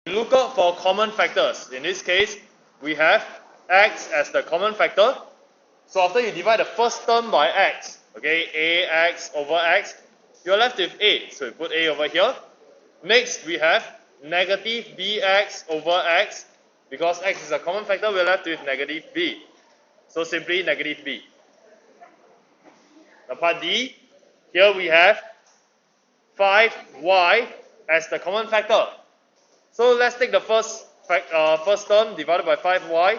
look out for common factors. In this case, we have x as the common factor. So after you divide the first term by x, okay, ax over x, you're left with a. So you put a over here. Next, we have negative bx over x. Because x is a common factor, we're left with negative b. So simply negative b. Now part D, here we have 5y as the common factor. So let's take the first term divided by 5y.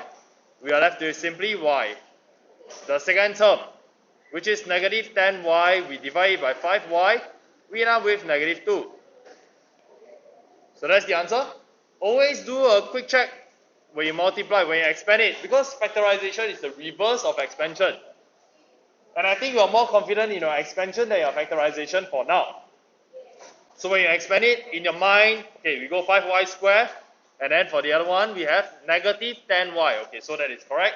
We are left with simply y. The second term, which is negative 10y, we divide it by 5y. We end up with negative 2. So that's the answer. Always do a quick check when you multiply, when you expand it, because factorization is the reverse of expansion. And I think you are more confident in your expansion than your factorization for now. So when you expand it in your mind, okay, we go 5y squared, and then for the other one, we have negative 10y. Okay, so that is correct.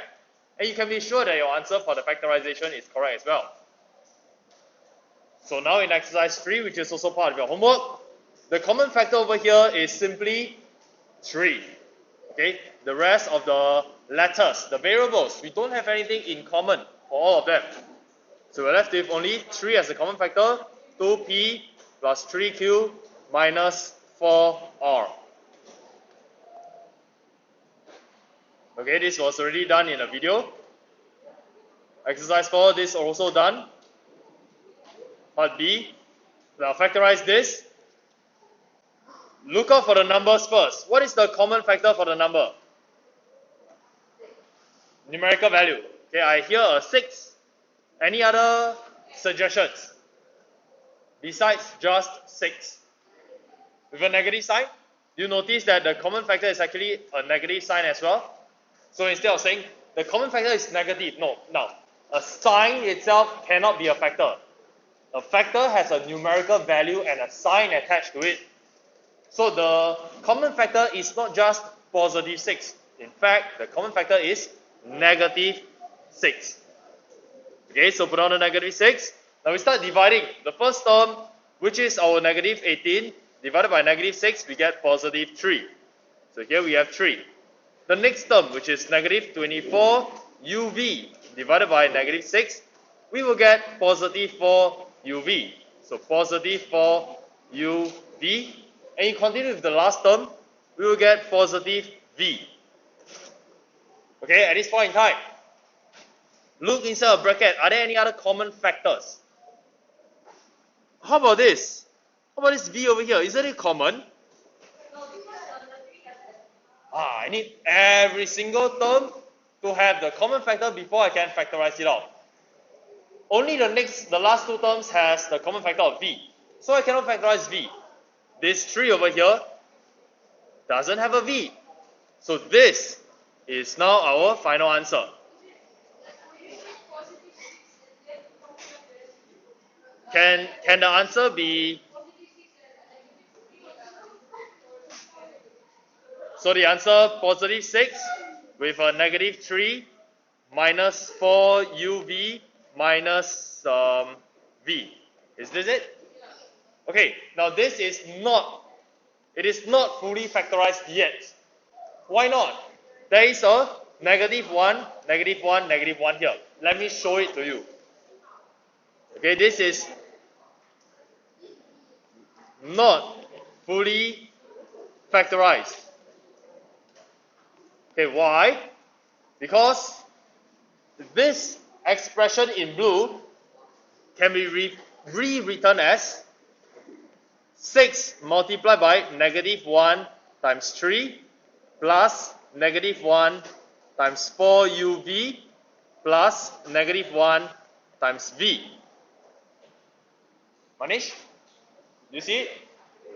And you can be sure that your answer for the factorization is correct as well. So now in exercise 3, which is also part of your homework, the common factor over here is simply 3. Okay, the rest of the letters, the variables, we don't have anything in common for all of them. So we're left with only 3 as a common factor, 2p plus 3q minus 4r. Okay, this was already done in a video. Exercise 4, this also done. Part B, now factorize this. Look out for the numbers first. What is the common factor for the number? Numerical value. Okay, I hear a 6. Any other suggestions? Besides just 6. With a negative sign? Do you notice that the common factor is actually a negative sign as well? So instead of saying the common factor is negative, no. Now, a sign itself cannot be a factor. A factor has a numerical value and a sign attached to it. So the common factor is not just positive 6. In fact, the common factor is negative 6. Okay, so put on the negative 6. Now we start dividing. The first term, which is our negative 18, divided by negative 6, we get positive 3. So here we have 3. The next term, which is negative 24 uv, divided by negative 6, we will get positive 4 uv. So positive 4 uv. And you continue with the last term, we will get positive v. Okay, at this point in time, look inside a bracket. Are there any other common factors? How about this? How about this v over here? Isn't it common? I need every single term to have the common factor before I can factorize it out. Only the last two terms has the common factor of v. So I cannot factorize v. This 3 over here doesn't have a v. So this is now our final answer. Can the answer be... So the answer, positive 6 with a negative 3 minus 4 uv minus v. Is this it? Okay, now this is not, it is not fully factorized yet. Why not? There is a negative 1, negative 1, negative 1 here. Let me show it to you. Okay, this is not fully factorized. Okay, why? Because this expression in blue can be rewritten as 6 multiplied by negative 1 times 3 plus negative 1 times 4 uv plus negative 1 times v. Manish? You see?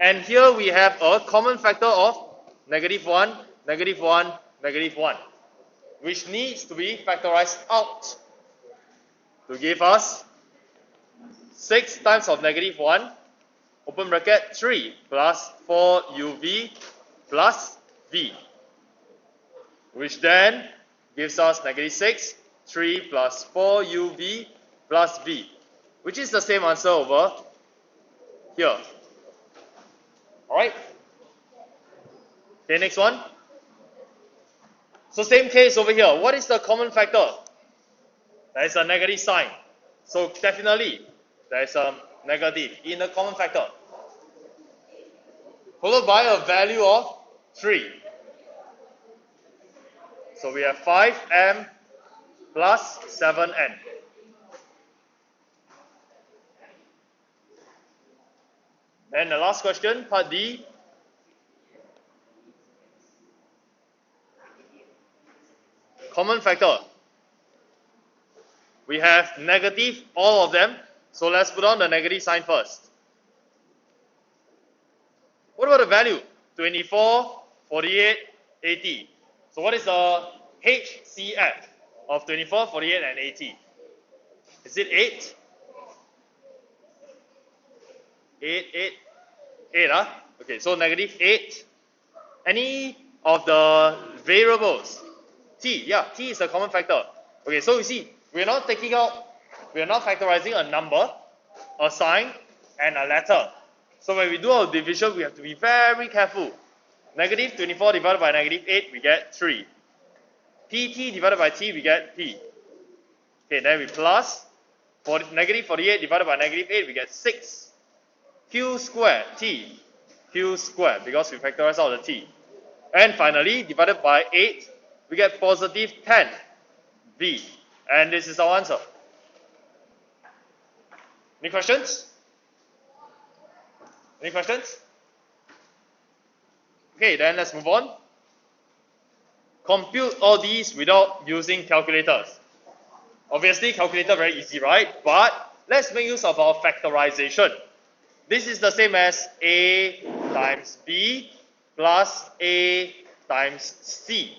And here we have a common factor of negative 1, negative 1, negative 1, which needs to be factorized out to give us 6 times of negative 1, open bracket, 3 plus 4 uv plus v, which then gives us negative 6, 3 plus 4 uv plus v, which is the same answer over here. Alright? Okay, next one. So same case over here. What is the common factor? There is a negative sign. So definitely there is a negative in the common factor. Followed by a value of 3. So we have 5m plus 7n. And the last question, part D. Common factor. We have negative, all of them. So let's put on the negative sign first. What about the value? 24, 48, 80. So what is the HCF of 24, 48, and 80? Is it 8? 8, huh? Okay, so negative 8. Any of the variables? T, yeah, T is a common factor. Okay, so you see, we're not factorizing a number, a sign, and a letter. So when we do our division, we have to be very careful. Negative 24 divided by negative 8, we get 3. PT divided by T, we get P. Okay, then we plus. Negative 48 divided by negative 8, we get 6. Q squared, T. Q squared, because we factorize out the T. And finally, divided by 8, we get positive 10. V. And this is our answer. Any questions? Any questions? Okay, then let's move on. Compute all these without using calculators. Obviously, calculator very easy, right? But let's make use of our factorization. This is the same as A times B plus A times C.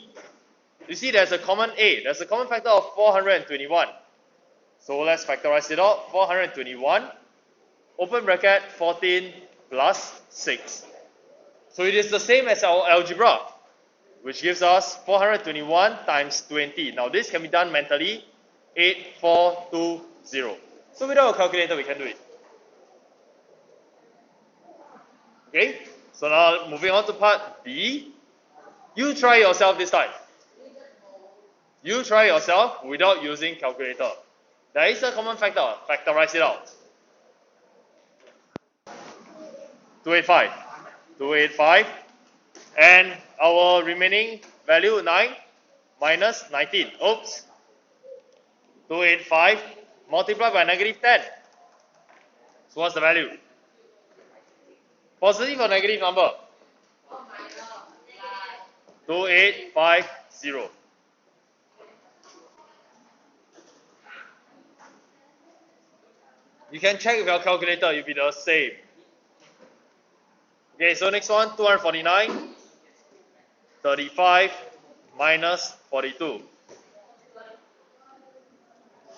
You see there's a common A. There's a common factor of 421. So let's factorize it out. 421, open bracket, 14 plus 6. So it is the same as our algebra, which gives us 421 times 20. Now this can be done mentally, 8420. So without a calculator, we can do it. Okay, so now moving on to part B. You try yourself this time. You try yourself without using calculator. There is a common factor. Factorize it out. 285. 285. And our remaining value 9 minus 19. Oops. 285 multiplied by negative 10. So what's the value? Positive or negative number? 2850. You can check with your calculator, you'll be the same. Okay, so next one, 249, 35 minus 42.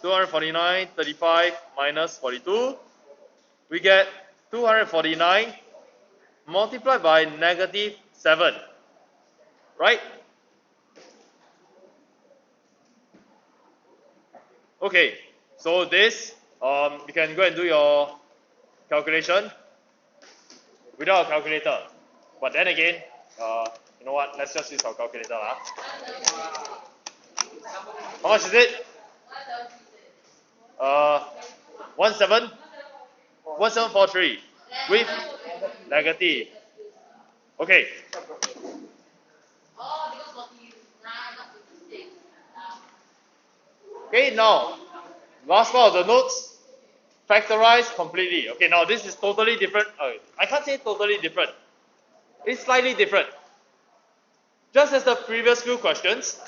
249, 35 minus 42. We get 249 multiplied by negative 7. Right? Okay, so this, you can go and do your calculation without a calculator. But then again, you know what? Let's just use our calculator. How much is it? 1743 with negative. Okay. Okay, now, last part of the notes, factorize completely. Okay, now this is totally different. I can't say totally different. It's slightly different. Just as the previous few questions,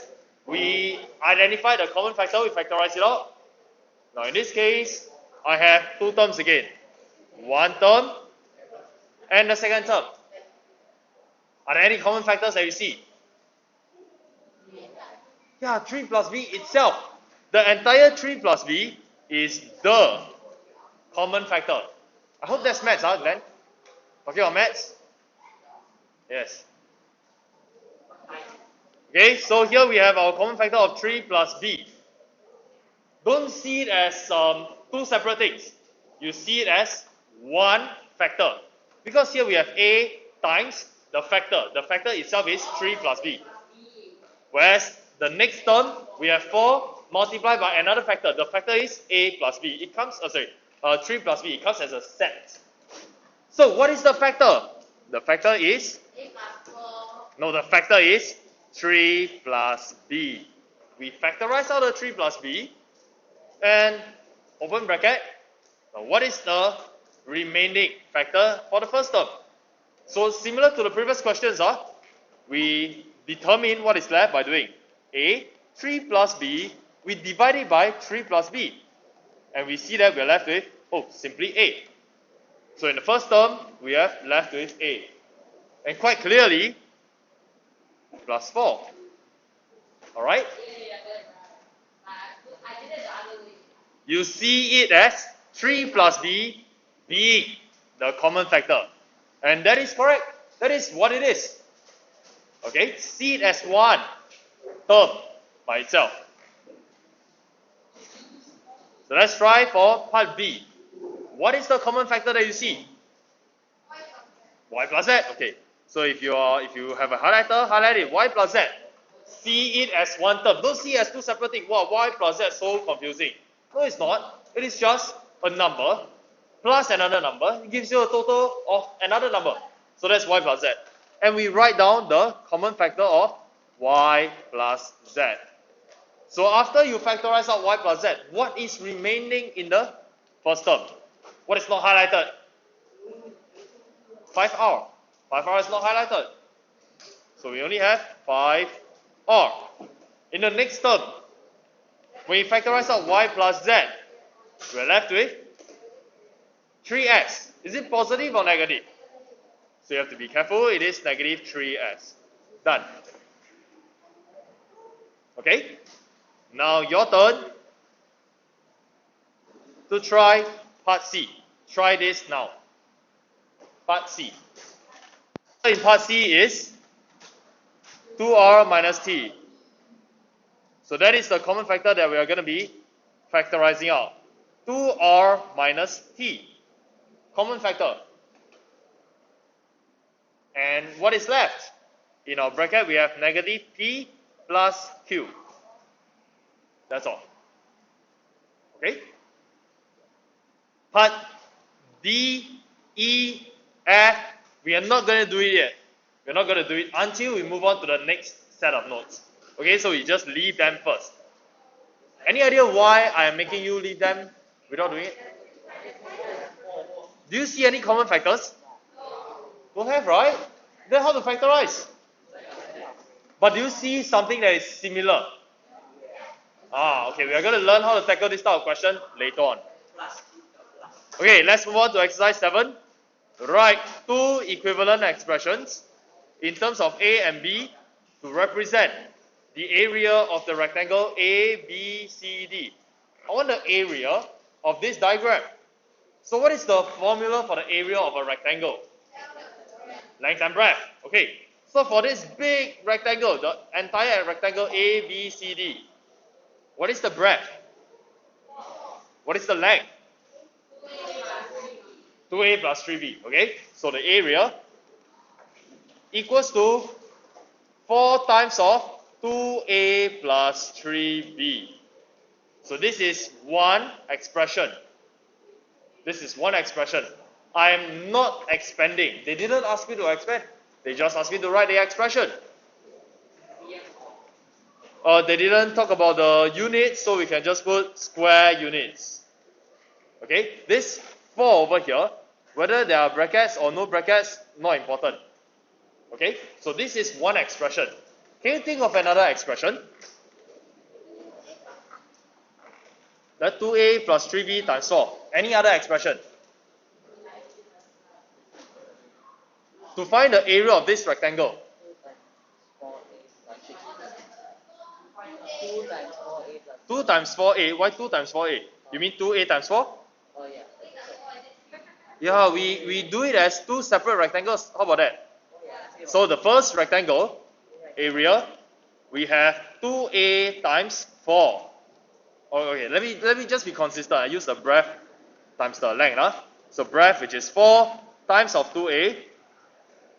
we identified a common factor, we factorize it out. Now in this case, I have two terms again. One term and the second term. Are there any common factors that you see? Yeah, 3 plus b itself. The entire 3 plus b is the common factor. I hope that's maths, huh, Glenn? Talking about maths? Yes. Okay, so here we have our common factor of 3 plus b. Don't see it as two separate things. You see it as one factor. Because here we have a times the factor. The factor itself is 3 plus b. Whereas the next term, we have 4 multiplied by another factor. The factor is a plus b. It comes, 3 plus b. It comes as a set. So what is the factor? The factor is? A plus 4. No, the factor is 3 plus b. We factorize out the 3 plus b and open bracket. Now what is the remaining factor for the first term? So similar to the previous questions, we determine what is left by doing a 3 plus b, we divide it by 3 plus b, and we see that we are left with, simply a. So in the first term, we have left with a, and quite clearly, plus 4. Alright? You see it as 3 plus b being the common factor. And that is correct. That is what it is. Okay? See it as one term by itself. So let's try for part B. What is the common factor that you see? Y plus z. Okay. So if you have a highlighter, highlight it. Y plus z. See it as one term. Don't see it as two separate things. Wow, y plus z, so confusing. No, it's not. It is just a number plus another number. It gives you a total of another number. So that's y plus z. And we write down the common factor of y plus z. So after you factorize out y plus z, what is remaining in the first term? What is not highlighted? 5r. 5r is not highlighted. So we only have 5r. In the next term, when you factorize out y plus z, we're left with 3s. Is it positive or negative? So you have to be careful. It is negative 3s. Done. Okay? Now your turn to try part C. Try this now. Part C. In part C is 2r minus t. So that is the common factor that we are going to be factorizing out. 2r minus t. Common factor. And what is left? In our bracket, we have negative p plus q. That's all. Okay? Part D, E, F, we are not going to do it yet. We're not going to do it until we move on to the next set of notes. Okay, so we just leave them first. Any idea why I am making you leave them without doing it? Do you see any common factors? Don't have, right? Then how to factorize? But do you see something that is similar? Okay, we are going to learn how to tackle this type of question later on. Okay, let's move on to exercise 7. Write two equivalent expressions in terms of A and B to represent the area of the rectangle ABCD. I want the area of this diagram. So what is the formula for the area of a rectangle? Length and breadth. Okay, so for this big rectangle, the entire rectangle ABCD, what is the breadth? What is the length? 2a plus 3b. Okay, so the area equals to 4 times of 2a plus 3b. So this is one expression. This is one expression. I am not expanding. They didn't ask me to expand. They just asked me to write the expression. They didn't talk about the units, so we can just put square units. Okay, this 4 over here, whether there are brackets or no brackets, not important. Okay, so this is one expression. Can you think of another expression? That 2a plus 3b times 4. Any other expression? To find the area of this rectangle. 2 times 4a. Why 2 times 4a? You mean 2a times 4? Oh, yeah. Yeah, we do it as two separate rectangles. How about that? So the first rectangle area, we have 2a times 4. Okay, let me just be consistent. I use the breadth times the length. So breadth, which is 4 times of 2a,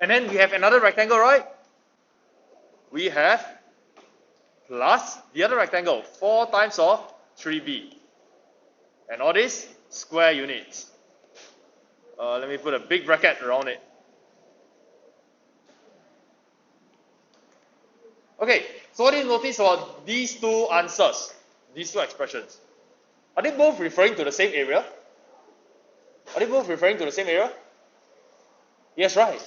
And then we have another rectangle, right? We have plus the other rectangle, 4 times of 3b. And all these square units. Let me put a big bracket around it. Okay, so what do you notice about these two answers, these two expressions? Are they both referring to the same area? Are they both referring to the same area? Yes, right.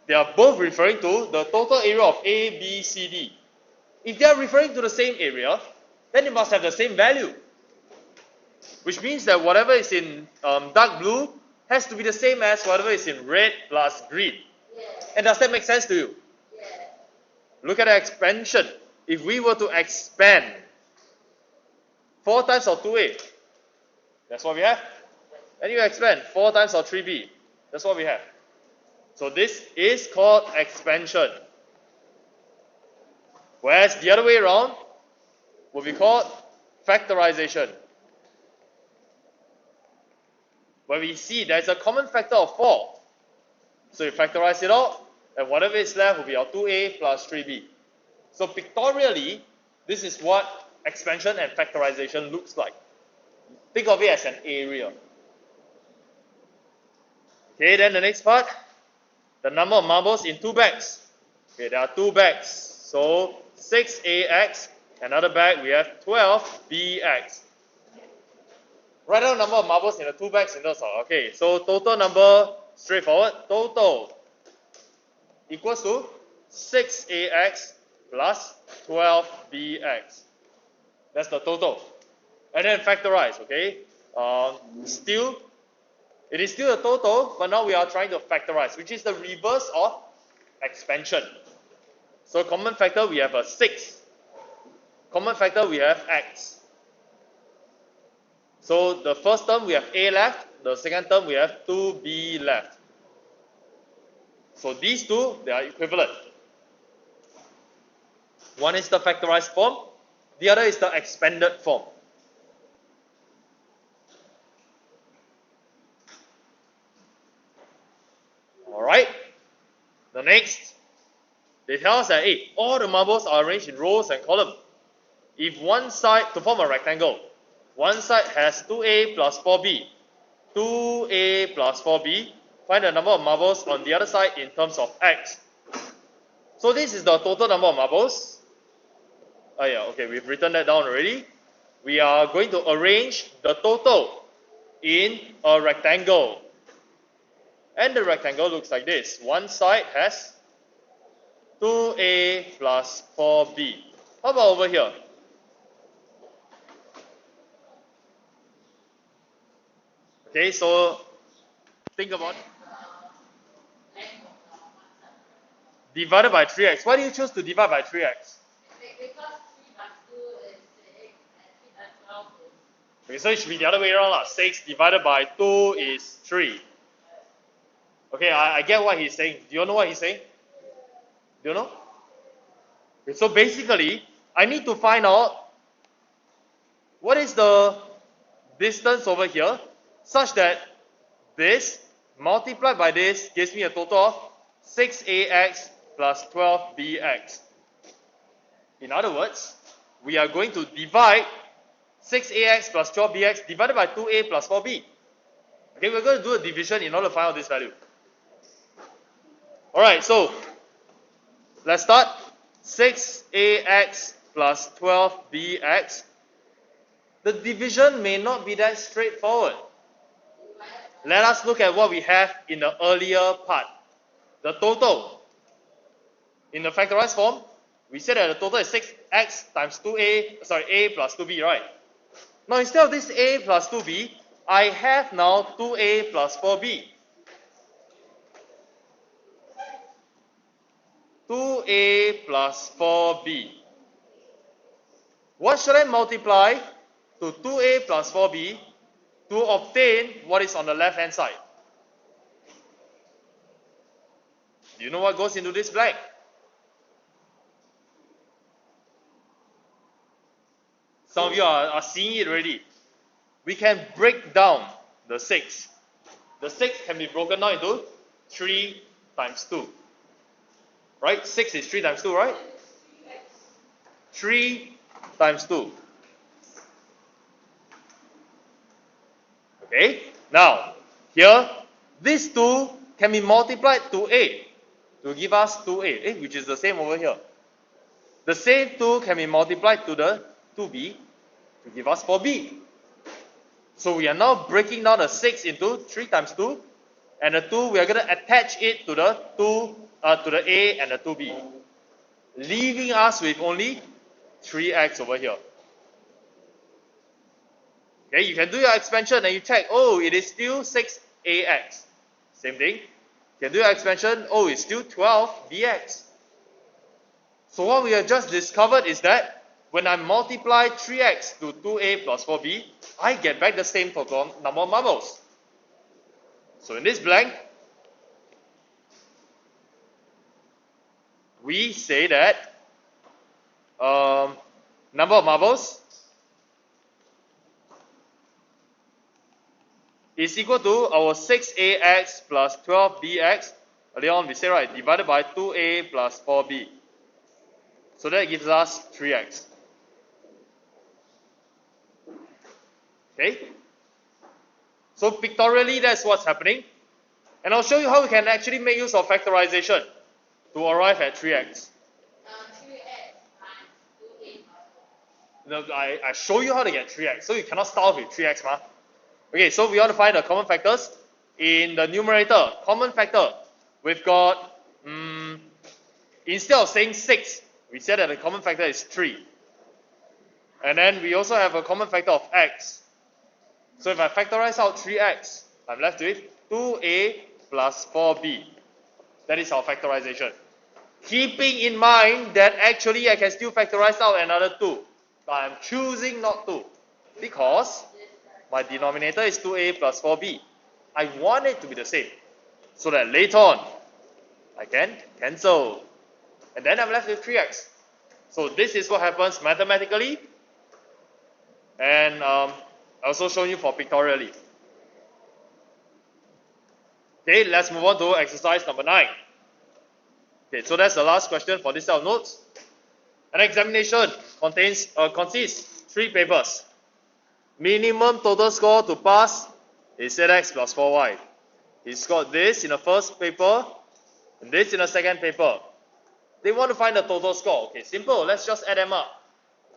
They are both referring to the total area of A, B, C, D. If they are referring to the same area, then it must have the same value. Which means that whatever is in dark blue has to be the same as whatever is in red plus green. Yes. And does that make sense to you? Yes. Look at the expansion. If we were to expand 4 times of 2a, that's what we have. And you expand 4 times of 3b, that's what we have. So this is called expansion. Whereas the other way around will be called factorization. Where we see there's a common factor of 4. So you factorize it out, and whatever is left will be our 2a plus 3b. So pictorially, this is what expansion and factorization looks like. Think of it as an area. Okay, then the next part, the number of marbles in 2 bags. Okay, there are 2 bags. So 6ax, another bag we have 12bx. Write down the number of marbles in the 2 bags in those. Okay, so total number, straightforward, total equals to 6ax plus 12bx. That's the total. And then factorize, okay? It is still a total, but now we are trying to factorize, which is the reverse of expansion. So common factor, we have a 6. Common factor, we have x. So the first term, we have a left. The second term, we have 2b left. So these two, they are equivalent. One is the factorized form. The other is the expanded form. Alright. The next, they tell us that all the marbles are arranged in rows and columns. If one side, to form a rectangle, one side has 2a plus 4b. 2a plus 4b. Find the number of marbles on the other side in terms of x. So this is the total number of marbles. Okay, we've written that down already. We are going to arrange the total in a rectangle. And the rectangle looks like this. One side has 2a plus 4b. How about over here? Okay, so think about it. Divided by 3x. Why do you choose to divide by 3x? Because 3 times 2 is 6 and 3 times 12 is... Okay, so it should be the other way around. 6 divided by 2 is 3. Okay, I get what he's saying. Do you know what he's saying? Do you know? Okay, so basically, I need to find out what is the distance over here such that this multiplied by this gives me a total of 6ax plus 12bx. In other words, we are going to divide 6ax plus 12bx divided by 2a plus 4b. Okay, we're going to do a division in order to find out this value. Alright, so let's start. 6ax plus 12bx. The division may not be that straightforward. Let us look at what we have in the earlier part. The total. In the factorized form, we said that the total is 6x times a plus 2b, right? Now instead of this a plus 2b, I have now 2a plus 4b. 2a plus 4b. What should I multiply to 2a plus 4b to obtain what is on the left hand side? Do you know what goes into this blank? Some of you are seeing it already. We can break down the 6. The 6 can be broken down into 3 times 2. Right? 6 is 3 times 2, right? 3 times 2. Okay? Now, here, this 2 can be multiplied to A to give us 2A, which is the same over here. The same 2 can be multiplied to the 2B to give us 4B. So we are now breaking down the 6 into 3 times 2, and the 2 we are going to attach it to the to the A and the 2B, leaving us with only 3x over here. Okay, you can do your expansion and you check, oh, it is still 6ax. Same thing. You can do your expansion, oh, it's still 12bx. So what we have just discovered is that when I multiply 3x to 2a plus 4b, I get back the same total number of marbles. So in this blank, we say that number of marbles is equal to our 6ax plus 12bx. Earlier on we say, right, divided by 2a plus 4b. So that gives us 3x. Okay? So pictorially, that's what's happening. And I'll show you how we can actually make use of factorization to arrive at 3x. 3x times 2a No, I show you how to get 3x, so you cannot start with 3x, ma. Okay, so we want to find the common factors. In the numerator, common factor, we've got, instead of saying 6, we said that the common factor is 3. And then we also have a common factor of x. So if I factorize out 3x, I'm left with 2a plus 4b. That is our factorization. Keeping in mind that actually I can still factorize out another 2. But I'm choosing not to, because my denominator is 2a plus 4b. I want it to be the same, so that later on I can cancel. And then I'm left with 3x. So this is what happens mathematically. And I also show you for pictorially. Okay, let's move on to exercise number 9. Okay, so that's the last question for this set of notes. An examination consists 3 papers. Minimum total score to pass is ZX plus 4Y. He scored this in the first paper and this in the second paper. They want to find the total score. Okay, simple. Let's just add them up.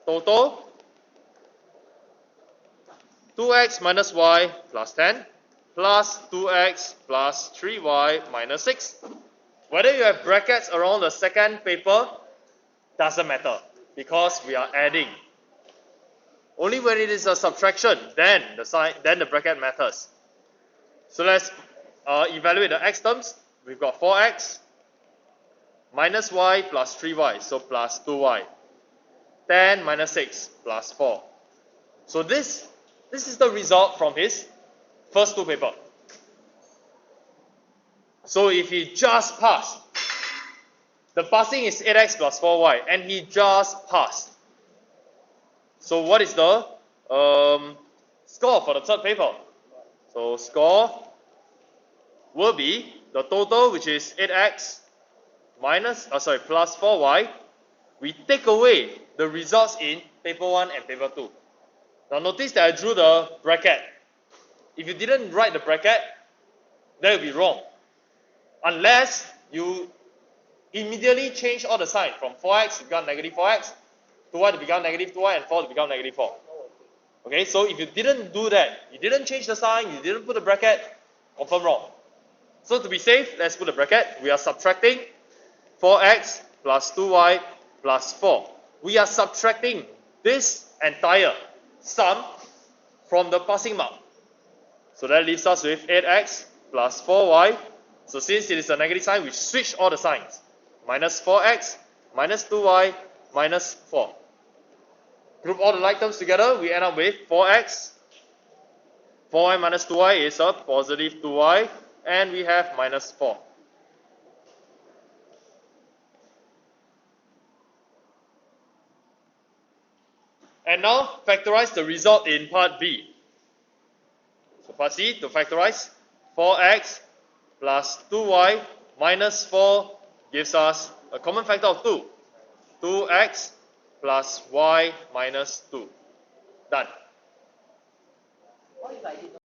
Total 2x minus y plus 10 plus 2x plus 3y minus 6. Whether you have brackets around the second paper doesn't matter, because we are adding. Only when it is a subtraction, then the bracket matters. So let's evaluate the x terms. We've got 4x minus y plus 3y, so plus 2y. 10 minus 6 plus 4. So this is the result from his first 2 papers. So if he just passed, the passing is 8x plus 4y, and he just passed. So what is the score for the third paper? So score will be the total, which is 8x plus 4y. We take away the results in paper 1 and paper 2. Now notice that I drew the bracket. If you didn't write the bracket, that would be wrong. Unless you immediately change all the sign from 4x to become negative 4x, 2y to become negative 2y, and 4 to become negative 4. Okay, so if you didn't do that, you didn't change the sign, you didn't put the bracket, confirm wrong. So to be safe, let's put the bracket. We are subtracting 4x plus 2y plus 4. We are subtracting this entire sum from the passing mark. So that leaves us with 8x plus 4y. So since it is a negative sign, we switch all the signs. Minus 4x, minus 2y, minus 4. Group all the like terms together, we end up with 4x. 4y minus 2y is a positive 2y. And we have minus 4. And now factorize the result in part B. So part C, to factorize 4x plus 2y minus 4 gives us a common factor of 2. 2x plus y minus 2. Done.